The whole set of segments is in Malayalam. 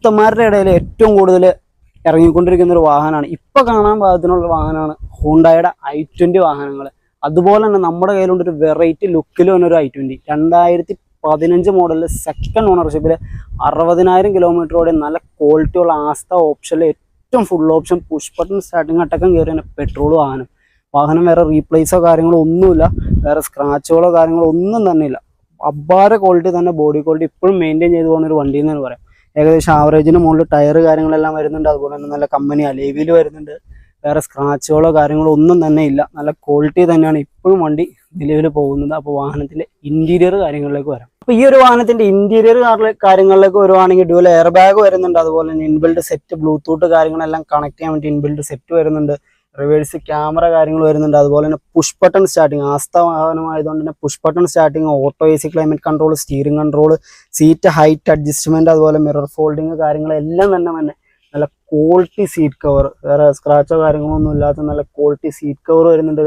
പുത്തന്മാരുടെ ഇടയിൽ ഏറ്റവും കൂടുതൽ ഇറങ്ങിക്കൊണ്ടിരിക്കുന്ന ഒരു വാഹനമാണ്. ഇപ്പൊ കാണാൻ പാകത്തിനുള്ള വാഹനമാണ് ഹൂണ്ടായുടെ i20 വാഹനങ്ങൾ. അതുപോലെ തന്നെ നമ്മുടെ കയ്യിലുണ്ട് ഒരു വെറൈറ്റി ലുക്കിൽ വന്ന ഒരു i20 2015 മോഡലിൽ സെക്കൻഡ് ഓണർഷിപ്പിൽ 60,000 കിലോമീറ്ററോടെ നല്ല ക്വാളിറ്റി ഉള്ള ആസ്ത ഓപ്ഷനിൽ ഏറ്റവും full option push button starting അടക്കം കയറിയ പെട്രോൾ വാഹനം വേറെ റീപ്ലേസോ കാര്യങ്ങളോ ഒന്നുമില്ല, വേറെ സ്ക്രാച്ചുകളോ കാര്യങ്ങളോ ഒന്നും തന്നെ ഇല്ല. അബ്ബാര ക്വാളിറ്റി തന്നെ, ബോഡി ക്വാളിറ്റി ഇപ്പോഴും മെയിൻറ്റെയിൻ ചെയ്ത് പോകുന്ന ഒരു വണ്ടി എന്ന് പറയാം. ഏകദേശം ആവറേജിന് മുകളിൽ ടയർ കാര്യങ്ങളെല്ലാം വരുന്നുണ്ട്. അതുപോലെ തന്നെ നല്ല കമ്പനി അലേവിയിൽ വരുന്നുണ്ട്. വേറെ സ്ക്രാച്ചുകളോ കാര്യങ്ങളോ ഒന്നും തന്നെ ഇല്ല. നല്ല ക്വാളിറ്റി തന്നെയാണ് ഇപ്പോഴും വണ്ടി നിലവിൽ പോകുന്നത്. അപ്പോൾ വാഹനത്തിന്റെ ഇന്റീരിയർ കാര്യങ്ങളിലേക്ക് വരാം. അപ്പോൾ ഈ ഒരു വാഹനത്തിന്റെ ഇന്റീരിയർ കാര്യങ്ങളിലേക്ക് വരുവാണെങ്കിൽ ഡ്യുവൽ എയർ ബാഗ് വരുന്നുണ്ട്. അതുപോലെ തന്നെ ഇൻബിൽഡ് സെറ്റ്, ബ്ലൂടൂത്ത് കാര്യങ്ങളെല്ലാം കണക്ട് ചെയ്യാൻ വേണ്ടി ഇൻബിൽഡ് സെറ്റ് വരുന്നുണ്ട്. റിവേഴ്സ് ക്യാമറ കാര്യങ്ങൾ വരുന്നുണ്ട്. അതുപോലെ തന്നെ പുഷ് ബട്ടൺ സ്റ്റാർട്ടിങ്, ആസ്ത വാഹനമായതുകൊണ്ട് തന്നെ push button starting, auto AC climate control, steering control, seat height adjustment, അതുപോലെ മിറർ ഫോൾഡിങ് കാര്യങ്ങളെല്ലാം തന്നെ നല്ല ക്വാളിറ്റി സീറ്റ് കവർ, വേറെ സ്ക്രാച്ചോ കാര്യങ്ങളോ ഒന്നും ഇല്ലാത്ത നല്ല ക്വാളിറ്റി സീറ്റ് കവർ വരുന്നുണ്ട്.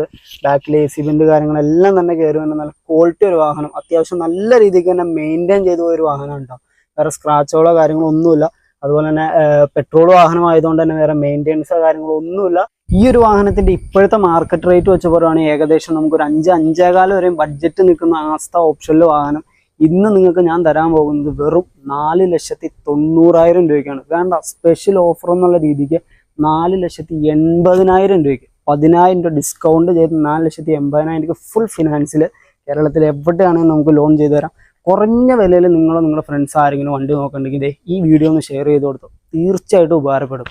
ബാക്കിൽ AC വെന്റ് കാര്യങ്ങളെല്ലാം തന്നെ കയറി വരുന്ന നല്ല ക്വാളിറ്റി ഒരു വാഹനം. അത്യാവശ്യം നല്ല രീതിക്ക് തന്നെ മെയിൻറ്റെയിൻ ചെയ്തു പോയ ഒരു വാഹനം ഉണ്ടാവും. വേറെ സ്ക്രാച്ചുകളോ കാര്യങ്ങളോ ഒന്നുമില്ല. അതുപോലെ തന്നെ പെട്രോൾ വാഹനമായതുകൊണ്ട് തന്നെ വേറെ മെയിൻ്റെനൻസോ കാര്യങ്ങളോ ഒന്നുമില്ല. ഈ ഒരു വാഹനത്തിന്റെ ഇപ്പോഴത്തെ മാർക്കറ്റ് റേറ്റ് വെച്ച് പറയുകയാണെങ്കിൽ ഏകദേശം നമുക്കൊരു 5-5.25 വരെയും ബഡ്ജറ്റ് നിൽക്കുന്ന ആസ്ത ഓപ്ഷനിൽ വാഹനം ഇന്ന് നിങ്ങൾക്ക് ഞാൻ തരാൻ പോകുന്നത് വെറും 4,90,000 രൂപയ്ക്കാണ്. വേണ്ട, സ്പെഷ്യൽ ഓഫർ എന്നുള്ള രീതിക്ക് 4,80,000 രൂപയ്ക്ക് 10,000 രൂപ ഡിസ്കൗണ്ട് ചെയ്ത് 4,80,000 രൂപയ്ക്ക് ഫുൾ ഫിനാൻസിൽ കേരളത്തിൽ എവിടെയാണെങ്കിലും നമുക്ക് ലോൺ ചെയ്തു തരാം. കുറഞ്ഞ വിലയിൽ നിങ്ങളോ നിങ്ങളുടെ ഫ്രണ്ട്സ് ആരെങ്കിലും വണ്ടി നോക്കണ്ടെങ്കിൽ ഈ വീഡിയോ ഒന്ന് ഷെയർ ചെയ്ത് കൊടുത്തു, തീർച്ചയായിട്ടും ഉപകാരപ്പെടും.